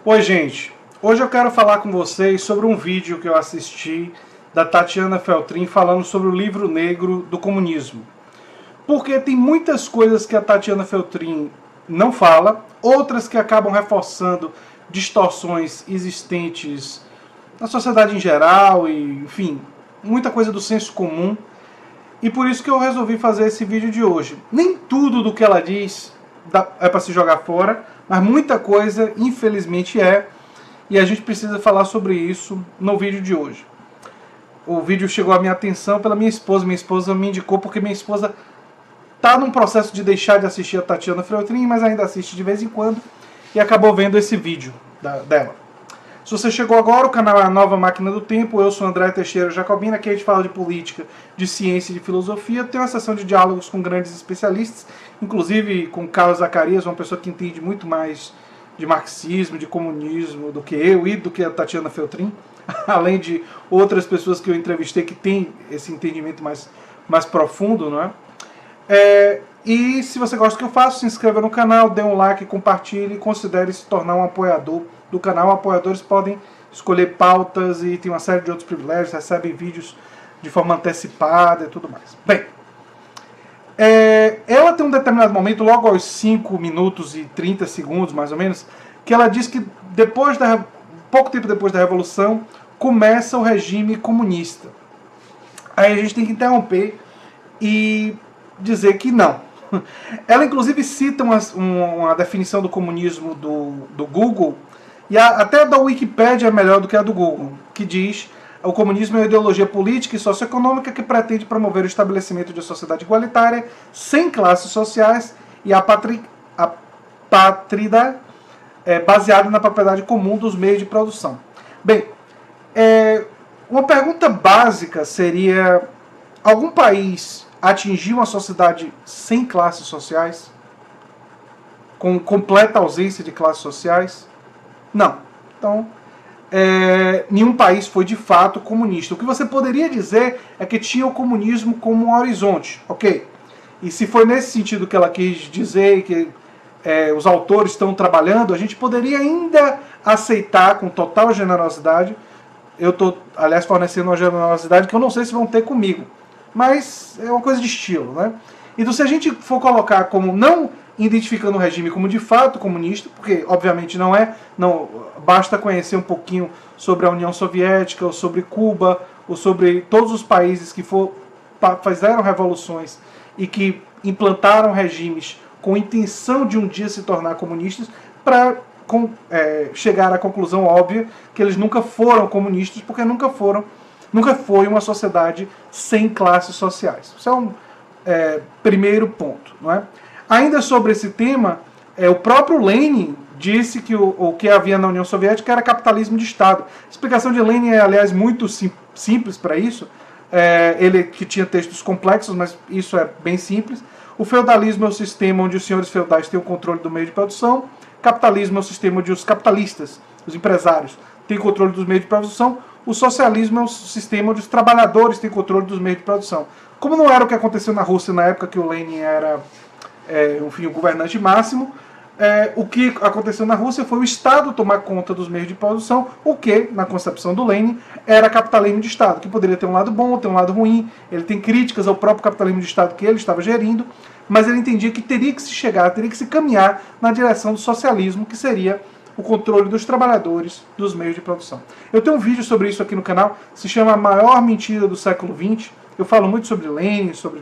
Oi, gente. Hoje eu quero falar com vocês sobre um vídeo que eu assisti da Tatiana Feltrin falando sobre o livro negro do comunismo. Porque tem muitas coisas que a Tatiana Feltrin não fala, outras que acabam reforçando distorções existentes na sociedade em geral e, enfim, muita coisa do senso comum. E por isso que eu resolvi fazer esse vídeo de hoje. Nem tudo do que ela diz é para se jogar fora, mas muita coisa, infelizmente, é. E a gente precisa falar sobre isso no vídeo de hoje. O vídeo chegou à minha atenção pela minha esposa. Minha esposa me indicou porque minha esposa está num processo de deixar de assistir a Tatiana Feltrin, mas ainda assiste de vez em quando, e acabou vendo esse vídeo dela. Se você chegou agora, o canal é a Nova Máquina do Tempo. Eu sou André Teixeira Jacobina, aqui a gente fala de política, de ciência e de filosofia. Tem uma sessão de diálogos com grandes especialistas, inclusive com Carlos Zacarias, uma pessoa que entende muito mais de marxismo, de comunismo do que eu e do que a Tatiana Feltrin, além de outras pessoas que eu entrevistei que têm esse entendimento mais profundo, não é? E se você gosta do que eu faço, se inscreva no canal, dê um like, compartilhe e considere se tornar um apoiador do canal. Apoiadores podem escolher pautas e tem uma série de outros privilégios, recebem vídeos de forma antecipada e tudo mais. Bem, ela tem um determinado momento, logo aos 5 minutos e 30 segundos, mais ou menos, que ela diz que pouco tempo depois da Revolução começa o regime comunista. Aí a gente tem que interromper e dizer que não. Ela inclusive cita uma definição do comunismo do Google, e até da Wikipédia é melhor do que a do Google, que diz: o comunismo é uma ideologia política e socioeconômica que pretende promover o estabelecimento de uma sociedade igualitária, sem classes sociais e apátrida, baseada na propriedade comum dos meios de produção. Bem, uma pergunta básica seria: algum país atingiu uma sociedade sem classes sociais? Com completa ausência de classes sociais? Não. Então, nenhum país foi de fato comunista. O que você poderia dizer é que tinha o comunismo como um horizonte, ok? E se foi nesse sentido que ela quis dizer, que os autores estão trabalhando, a gente poderia ainda aceitar com total generosidade. Eu estou, aliás, fornecendo uma generosidade que eu não sei se vão ter comigo, mas é uma coisa de estilo, né? Então, se a gente for colocar como não identificando o regime como de fato comunista, porque obviamente não é, não basta conhecer um pouquinho sobre a União Soviética, ou sobre Cuba, ou sobre todos os países que fizeram revoluções e que implantaram regimes com intenção de um dia se tornar comunistas, para chegar à conclusão óbvia que eles nunca foram comunistas, porque nunca foi uma sociedade sem classes sociais. Isso é um primeiro ponto, não é? Ainda sobre esse tema, o próprio Lenin disse que o que havia na União Soviética era capitalismo de Estado. A explicação de Lenin é, aliás, muito simples para isso. Ele que tinha textos complexos, mas isso é bem simples. O feudalismo é o sistema onde os senhores feudais têm o controle do meio de produção. Capitalismo é o sistema onde os capitalistas, os empresários, têm o controle dos meios de produção. O socialismo é o sistema onde os trabalhadores têm controle dos meios de produção. Como não era o que aconteceu na Rússia na época que o Lenin era o governante máximo, o que aconteceu na Rússia foi o Estado tomar conta dos meios de produção, o que, na concepção do Lenin, era capitalismo de Estado, que poderia ter um lado bom, ter um lado ruim. Ele tem críticas ao próprio capitalismo de Estado que ele estava gerindo, mas ele entendia que teria que se caminhar na direção do socialismo, que seria o controle dos trabalhadores dos meios de produção. Eu tenho um vídeo sobre isso aqui no canal, se chama A Maior Mentira do Século XX. Eu falo muito sobre Lenin, sobre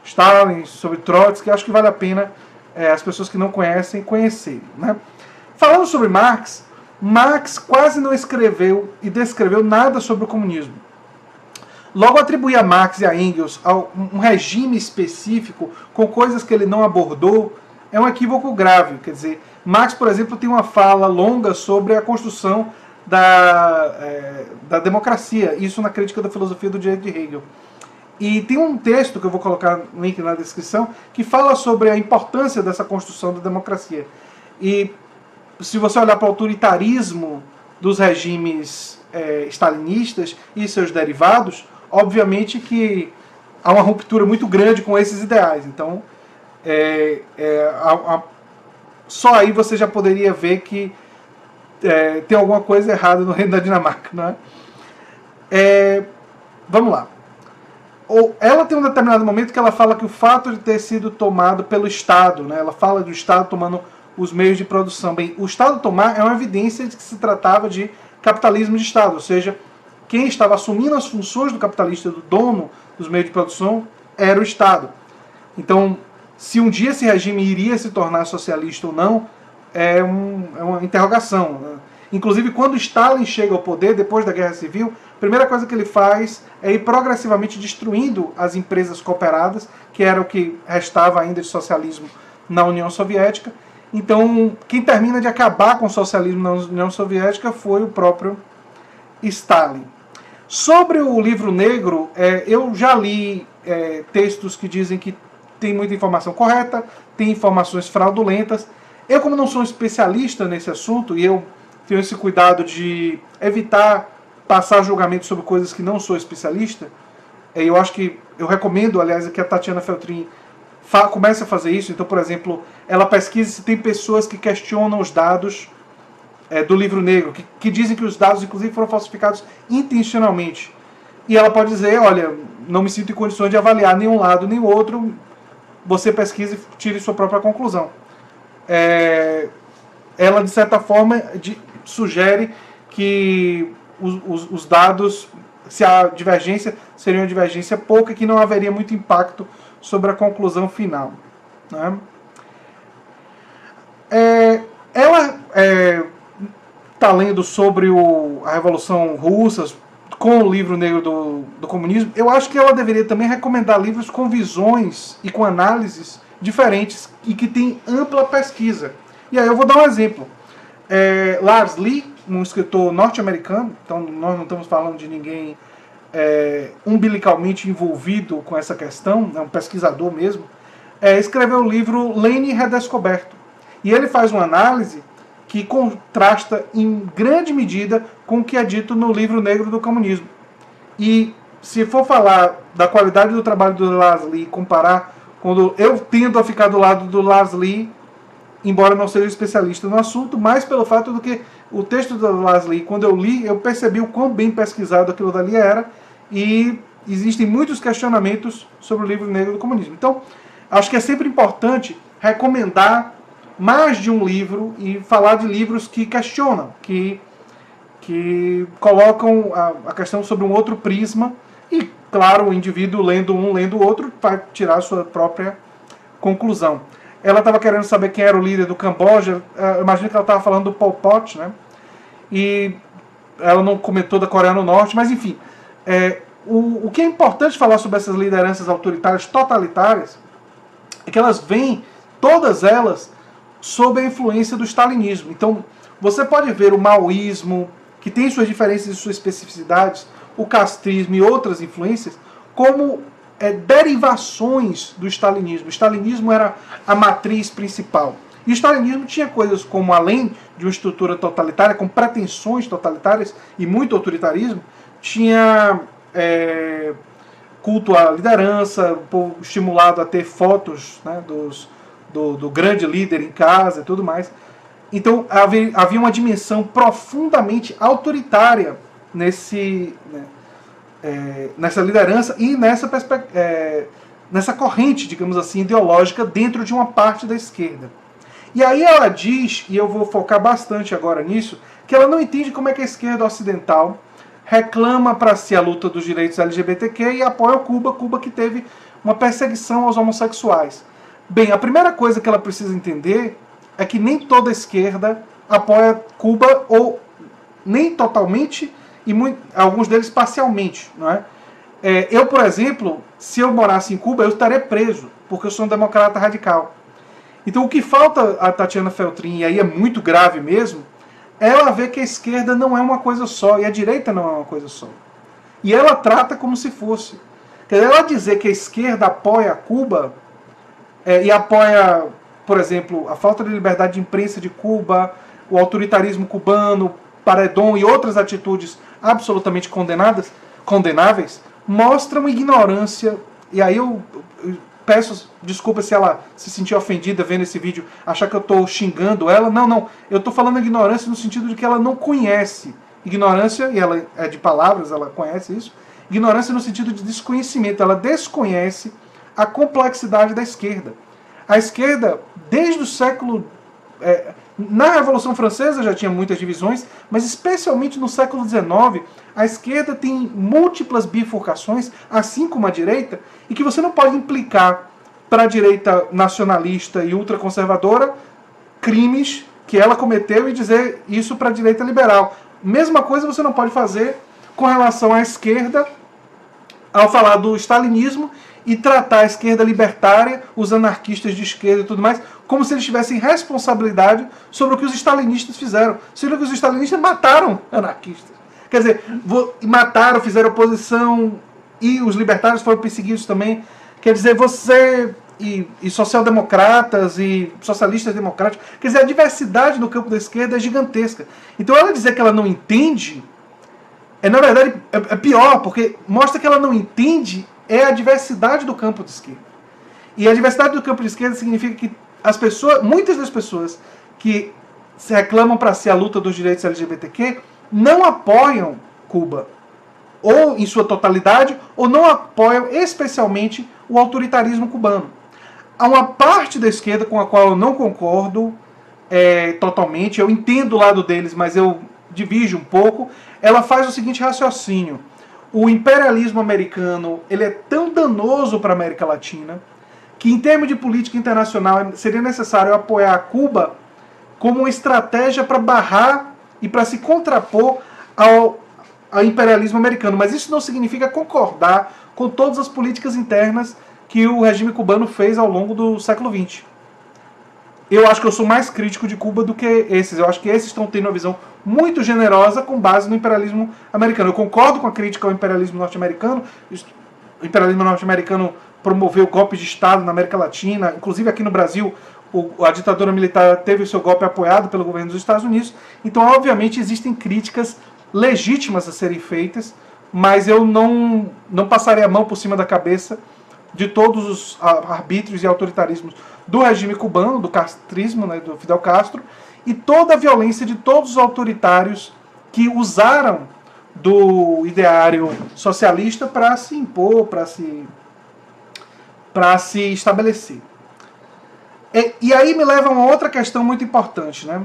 Stalin, sobre Trotsky, que acho que vale a pena as pessoas que não conhecem conhecerem, né? Falando sobre Marx, Marx quase não escreveu e descreveu nada sobre o comunismo. Logo, atribuir a Marx e a Engels um regime específico com coisas que ele não abordou é um equívoco grave. Quer dizer, Marx, por exemplo, tem uma fala longa sobre a construção da democracia, isso na crítica da filosofia do direito de Hegel. E tem um texto que eu vou colocar no link na descrição que fala sobre a importância dessa construção da democracia. E se você olhar para o autoritarismo dos regimes stalinistas e seus derivados, obviamente que há uma ruptura muito grande com esses ideais. Então, só aí você já poderia ver que tem alguma coisa errada no reino da Dinamarca, não é? Vamos lá. Ela tem um determinado momento que ela fala que o fato de ter sido tomado pelo Estado, né? Ela fala do Estado tomando os meios de produção. Bem, o Estado tomar é uma evidência de que se tratava de capitalismo de Estado, ou seja, quem estava assumindo as funções do capitalista, do dono dos meios de produção, era o Estado. Então, se um dia esse regime iria se tornar socialista ou não, é uma interrogação. Inclusive, quando Stalin chega ao poder, depois da Guerra Civil, a primeira coisa que ele faz é ir progressivamente destruindo as empresas cooperadas, que era o que restava ainda de socialismo na União Soviética. Então, quem termina de acabar com o socialismo na União Soviética foi o próprio Stalin. Sobre o livro negro, eu já li textos que dizem que tem muita informação correta, tem informações fraudulentas. Eu, como não sou um especialista nesse assunto, e eu tenho esse cuidado de evitar passar julgamento sobre coisas que não sou especialista, eu recomendo, aliás, que a Tatiana Feltrin comece a fazer isso. Então, por exemplo, ela pesquisa se tem pessoas que questionam os dados do livro negro, que dizem que os dados, inclusive, foram falsificados intencionalmente. E ela pode dizer, olha, não me sinto em condições de avaliar nenhum lado nem o outro, você pesquise e tire sua própria conclusão. Ela, de certa forma, sugere que os dados, se a divergência seria uma divergência pouca, que não haveria muito impacto sobre a conclusão final, né? Ela está lendo sobre a Revolução Russa, com o livro negro do comunismo. Eu acho que ela deveria também recomendar livros com visões e com análises diferentes e que tem ampla pesquisa. E aí eu vou dar um exemplo. Lars Lee, um escritor norte-americano, então nós não estamos falando de ninguém umbilicalmente envolvido com essa questão, é um pesquisador mesmo, escreveu o livro Lenin Redescoberto. E ele faz uma análise que contrasta em grande medida com o que é dito no livro negro do comunismo. E se for falar da qualidade do trabalho do Lars Lee, comparar, quando eu tendo a ficar do lado do Lars Lee, embora não seja especialista no assunto, mais pelo fato do que o texto do Lars Lee, quando eu li, eu percebi o quão bem pesquisado aquilo dali era, e existem muitos questionamentos sobre o livro negro do comunismo. Então, acho que é sempre importante recomendar mais de um livro e falar de livros que questionam, que colocam a questão sobre um outro prisma, e, claro, o indivíduo lendo um, lendo o outro, vai tirar a sua própria conclusão. Ela estava querendo saber quem era o líder do Camboja. Eu imagino que ela estava falando do Pol Pot, né? E ela não comentou da Coreia do Norte, mas enfim. O que é importante falar sobre essas lideranças autoritárias, totalitárias, é que elas vêm, todas elas, sob a influência do stalinismo. Então, você pode ver o maoísmo, que tem suas diferenças e suas especificidades, o castrismo e outras influências, como derivações do stalinismo. O stalinismo era a matriz principal. E o stalinismo tinha coisas como, além de uma estrutura totalitária, com pretensões totalitárias e muito autoritarismo, tinha culto à liderança, o povo estimulado a ter fotos, né, do grande líder em casa e tudo mais. Então havia uma dimensão profundamente autoritária nessa liderança e nessa corrente, digamos assim, ideológica dentro de uma parte da esquerda. E aí ela diz, e eu vou focar bastante agora nisso, que ela não entende como é que a esquerda ocidental reclama para si a luta dos direitos LGBTQ e apoia Cuba que teve uma perseguição aos homossexuais. Bem, a primeira coisa que ela precisa entender é que nem toda a esquerda apoia Cuba, ou nem totalmente, e alguns deles parcialmente, não é? Eu, por exemplo, se eu morasse em Cuba, eu estaria preso, porque eu sou um democrata radical. Então o que falta a Tatiana Feltrin, e aí é muito grave mesmo, é ela ver que a esquerda não é uma coisa só, e a direita não é uma coisa só. E ela trata como se fosse. Quer dizer, ela dizer que a esquerda apoia Cuba, e apoia, por exemplo, a falta de liberdade de imprensa de Cuba, o autoritarismo cubano, Paredon e outras atitudes absolutamente condenáveis, mostram ignorância, e aí eu peço desculpa se ela se sentir ofendida vendo esse vídeo, achar que eu estou xingando ela. Não, não. Eu estou falando ignorância no sentido de que ela não conhece. Ignorância, e ela é de palavras, ela conhece isso. Ignorância no sentido de desconhecimento. Ela desconhece a complexidade da esquerda. A esquerda, desde o século... na Revolução Francesa já tinha muitas divisões, mas especialmente no século XIX, a esquerda tem múltiplas bifurcações, assim como a direita, e que você não pode implicar para a direita nacionalista e ultraconservadora crimes que ela cometeu e dizer isso para a direita liberal. Mesma coisa você não pode fazer com relação à esquerda ao falar do stalinismo e tratar a esquerda libertária, os anarquistas de esquerda e tudo mais, como se eles tivessem responsabilidade sobre o que os stalinistas fizeram. Sendo que os stalinistas mataram anarquistas. Quer dizer, mataram, fizeram oposição, e os libertários foram perseguidos também. Quer dizer, você e social-democratas e socialistas democráticos, quer dizer, a diversidade no campo da esquerda é gigantesca. Então ela dizer que ela não entende, na verdade, é pior, porque mostra que ela não entende a diversidade do campo de esquerda. E a diversidade do campo de esquerda significa que as pessoas, muitas das pessoas que se reclamam para si a luta dos direitos LGBTQ não apoiam Cuba, ou em sua totalidade, ou não apoiam especialmente o autoritarismo cubano. Há uma parte da esquerda com a qual eu não concordo totalmente, eu entendo o lado deles, mas eu divido um pouco. Ela faz o seguinte raciocínio: o imperialismo americano ele é tão danoso para a América Latina que, em termos de política internacional, seria necessário apoiar Cuba como uma estratégia para barrar e para se contrapor ao imperialismo americano. Mas isso não significa concordar com todas as políticas internas que o regime cubano fez ao longo do século XX. Eu acho que eu sou mais crítico de Cuba do que esses. Eu acho que esses estão tendo uma visão muito generosa com base no imperialismo americano. Eu concordo com a crítica ao imperialismo norte-americano. O imperialismo norte-americano promoveu golpes de Estado na América Latina. Inclusive aqui no Brasil, a ditadura militar teve o seu golpe apoiado pelo governo dos Estados Unidos. Então, obviamente, existem críticas legítimas a serem feitas, mas eu não passarei a mão por cima da cabeça de todos os arbítrios e autoritarismos do regime cubano, do castrismo, né, do Fidel Castro, e toda a violência de todos os autoritários que usaram do ideário socialista para se impor, para se estabelecer. E aí me leva a uma outra questão muito importante, né?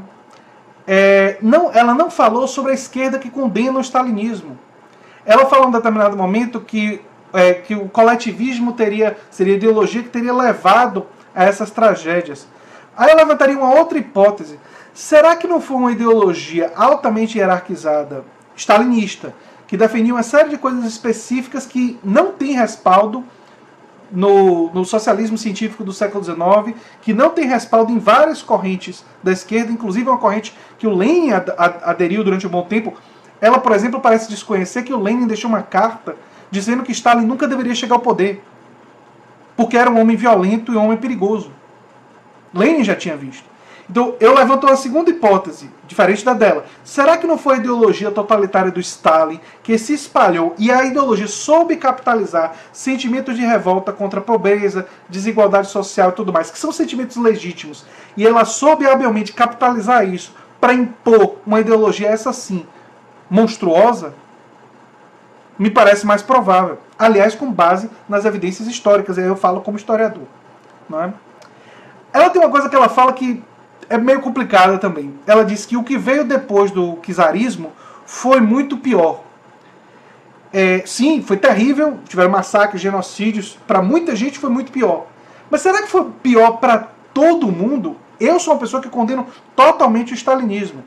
Ela não falou sobre a esquerda que condena o stalinismo. Ela falou em um determinado momento que o coletivismo seria a ideologia que teria levado a essas tragédias. Aí eu levantaria uma outra hipótese. Será que não foi uma ideologia altamente hierarquizada, stalinista, que defendia uma série de coisas específicas que não tem respaldo no socialismo científico do século XIX, que não tem respaldo em várias correntes da esquerda, inclusive uma corrente que o Lenin aderiu durante um bom tempo? Ela, por exemplo, parece desconhecer que o Lenin deixou uma carta dizendo que Stalin nunca deveria chegar ao poder, porque era um homem violento e um homem perigoso. Lenin já tinha visto. Então, eu levanto uma segunda hipótese, diferente da dela. Será que não foi a ideologia totalitária do Stalin que se espalhou e a ideologia soube capitalizar sentimentos de revolta contra a pobreza, desigualdade social e tudo mais, que são sentimentos legítimos, e ela soube habilmente capitalizar isso para impor uma ideologia, essa sim, monstruosa? Me parece mais provável. Aliás, com base nas evidências históricas, e aí eu falo como historiador. Não é? Ela tem uma coisa que ela fala que é meio complicada também. Ela diz que o que veio depois do czarismo foi muito pior. Sim, foi terrível, tiveram massacres, genocídios, para muita gente foi muito pior. Mas será que foi pior para todo mundo? Eu sou uma pessoa que condeno totalmente o stalinismo.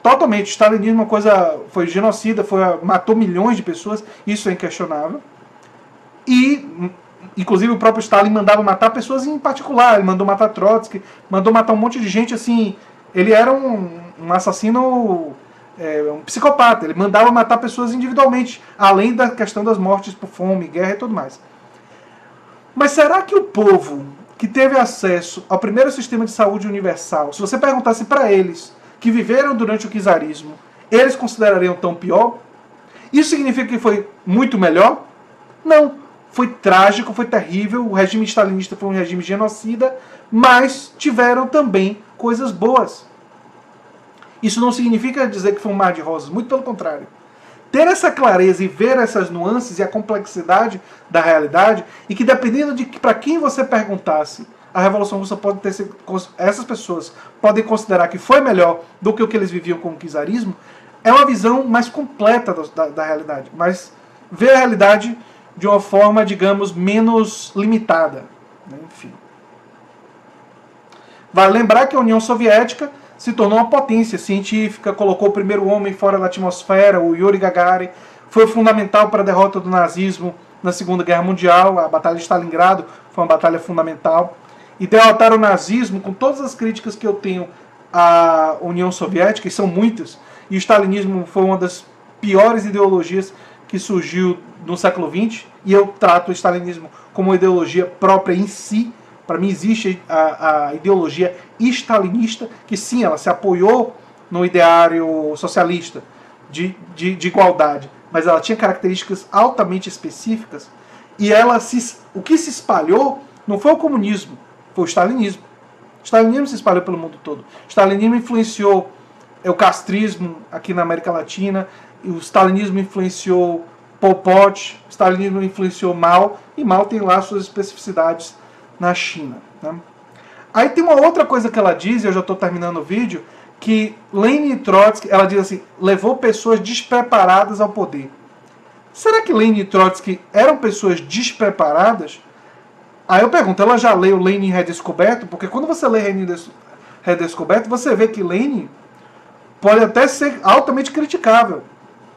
Totalmente. O stalinismo é uma coisa, foi genocida, matou milhões de pessoas, isso é inquestionável. E inclusive o próprio Stalin mandava matar pessoas em particular. Ele mandou matar Trotsky, mandou matar um monte de gente assim. Ele era um assassino, um psicopata. Ele mandava matar pessoas individualmente, além da questão das mortes por fome, guerra e tudo mais. Mas será que o povo que teve acesso ao primeiro sistema de saúde universal, se você perguntasse para eles que viveram durante o czarismo, eles considerariam tão pior? Isso significa que foi muito melhor? Não. foi trágico, foi terrível, o regime stalinista foi um regime genocida, mas tiveram também coisas boas. Isso não significa dizer que foi um mar de rosas, muito pelo contrário. Ter essa clareza e ver essas nuances e a complexidade da realidade, e que dependendo de para quem você perguntasse, a Revolução Russa pode ter sido, essas pessoas podem considerar que foi melhor do que o que eles viviam com o czarismo, é uma visão mais completa da realidade, mas vê a realidade de uma forma, digamos, menos limitada. Enfim. Vale lembrar que a União Soviética se tornou uma potência científica, colocou o primeiro homem fora da atmosfera, o Yuri Gagarin, foi fundamental para a derrota do nazismo na Segunda Guerra Mundial, a Batalha de Stalingrado foi uma batalha fundamental, e derrotar o nazismo, com todas as críticas que eu tenho à União Soviética, e são muitas, e o stalinismo foi uma das piores ideologias que surgiu no século XX, e eu trato o stalinismo como uma ideologia própria em si. Para mim existe a ideologia stalinista, que sim, ela se apoiou no ideário socialista de igualdade, mas ela tinha características altamente específicas, e o que se espalhou não foi o comunismo, foi o stalinismo. O stalinismo se espalhou pelo mundo todo. O stalinismo influenciou o castrismo aqui na América Latina, o stalinismo influenciou Pol Pot, o stalinismo influenciou Mao, e Mao tem lá suas especificidades na China. Né? Aí tem uma outra coisa que ela diz, e eu já estou terminando o vídeo, que Lenin e Trotsky, ela diz assim, levou pessoas despreparadas ao poder. Será que Lenin e Trotsky eram pessoas despreparadas? Aí eu pergunto, ela já leu Lenin Redescoberto? Porque quando você lê Lenin Redescoberto, você vê que Lenin pode até ser altamente criticável,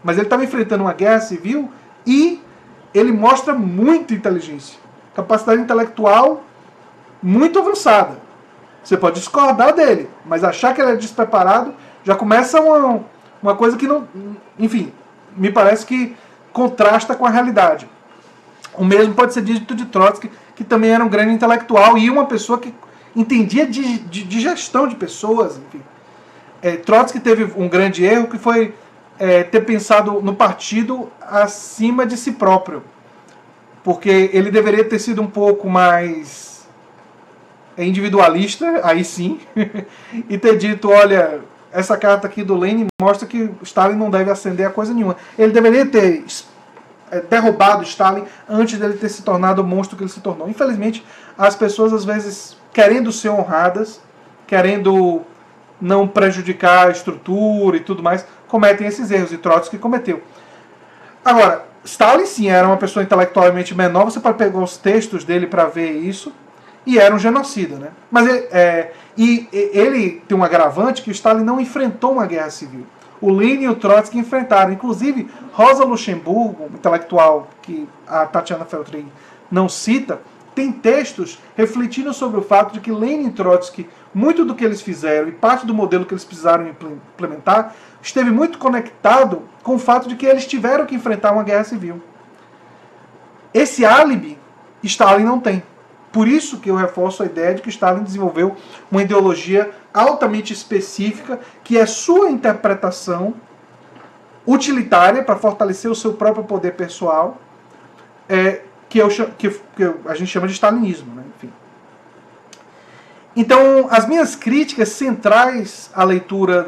mas ele estava enfrentando uma guerra civil e ele mostra muita inteligência, capacidade intelectual muito avançada. Você pode discordar dele, mas achar que ele é despreparado já começa uma coisa que não... Enfim, me parece que contrasta com a realidade. O mesmo pode ser dito de Trotsky, que também era um grande intelectual e uma pessoa que entendia de gestão de pessoas. Enfim. Trotsky teve um grande erro, que foi ter pensado no partido acima de si próprio. Porque ele deveria ter sido um pouco mais individualista, aí sim, e ter dito, olha, essa carta aqui do Lenin mostra que Stalin não deve ascender a coisa nenhuma. Ele deveria ter derrubado Stalin antes dele ter se tornado o monstro que ele se tornou. Infelizmente, as pessoas às vezes, querendo ser honradas, querendo não prejudicar a estrutura e tudo mais, cometem esses erros, e Trotsky cometeu. Agora, Stalin sim era uma pessoa intelectualmente menor, você pode pegar os textos dele para ver isso, e era um genocida, né? Mas ele tem um agravante, que o Stalin não enfrentou uma guerra civil. O Lenin e o Trotsky enfrentaram. Inclusive, Rosa Luxemburgo, intelectual que a Tatiana Feltrin não cita, tem textos refletindo sobre o fato de que Lenin e Trotsky, muito do que eles fizeram e parte do modelo que eles precisaram implementar, esteve muito conectado com o fato de que eles tiveram que enfrentar uma guerra civil. Esse álibi, Stalin não tem. Por isso que eu reforço a ideia de que Stalin desenvolveu uma ideologia altamente específica, que é sua interpretação utilitária para fortalecer o seu próprio poder pessoal, que a gente chama de stalinismo. Né? Enfim. Então, as minhas críticas centrais à leitura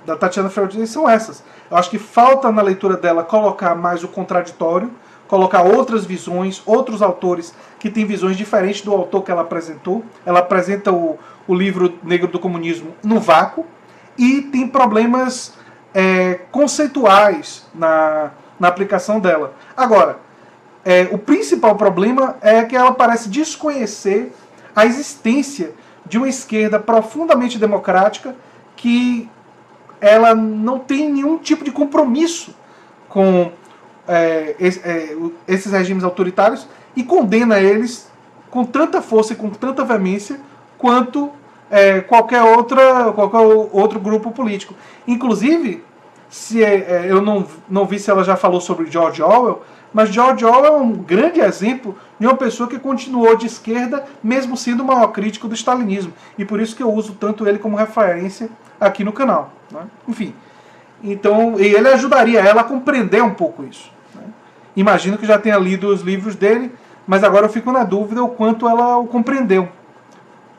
da Tatiana Feltrin são essas. Eu acho que falta na leitura dela colocar mais o contraditório, colocar outras visões, outros autores que têm visões diferentes do autor que ela apresentou. Ela apresenta o livro Negro do Comunismo no vácuo, e tem problemas conceituais na aplicação dela. Agora, o principal problema é que ela parece desconhecer a existência de uma esquerda profundamente democrática, que ela não tem nenhum tipo de compromisso com esses regimes autoritários, e condena eles com tanta força e com tanta veemência quanto qualquer outro grupo político. Inclusive, eu não vi se ela já falou sobre George Orwell, mas George Orwell é um grande exemplo de uma pessoa que continuou de esquerda, mesmo sendo o maior crítico do stalinismo. E por isso que eu uso tanto ele como referência aqui no canal. Né? Enfim, então, ele ajudaria ela a compreender um pouco isso. Né? imagino que já tenha lido os livros dele, mas agora eu fico na dúvida o quanto ela o compreendeu,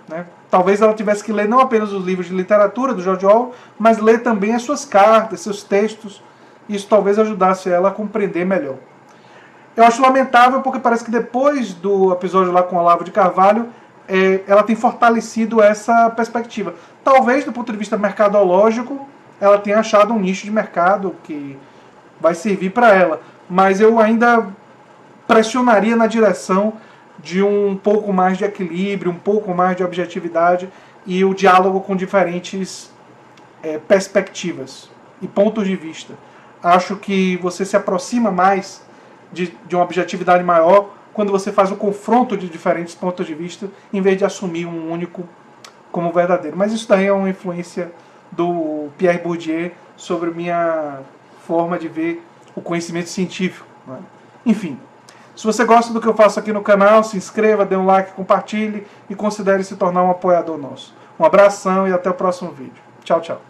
né? Talvez ela tivesse que ler não apenas os livros de literatura do George Orwell, mas ler também as suas cartas, seus textos. Isso talvez ajudasse ela a compreender melhor. Eu acho lamentável porque parece que depois do episódio lá com o Olavo de Carvalho, ela tem fortalecido essa perspectiva. Talvez do ponto de vista mercadológico, ela tenha achado um nicho de mercado que vai servir para ela. Mas eu ainda pressionaria na direção de um pouco mais de equilíbrio, um pouco mais de objetividade e o diálogo com diferentes perspectivas e pontos de vista. Acho que você se aproxima mais de uma objetividade maior quando você faz o confronto de diferentes pontos de vista, em vez de assumir um único como verdadeiro. Mas isso daí é uma influência do Pierre Bourdieu sobre minha forma de ver o conhecimento científico, né? Enfim, se você gosta do que eu faço aqui no canal, se inscreva, dê um like, compartilhe e considere se tornar um apoiador nosso. Um abração e até o próximo vídeo. Tchau, tchau.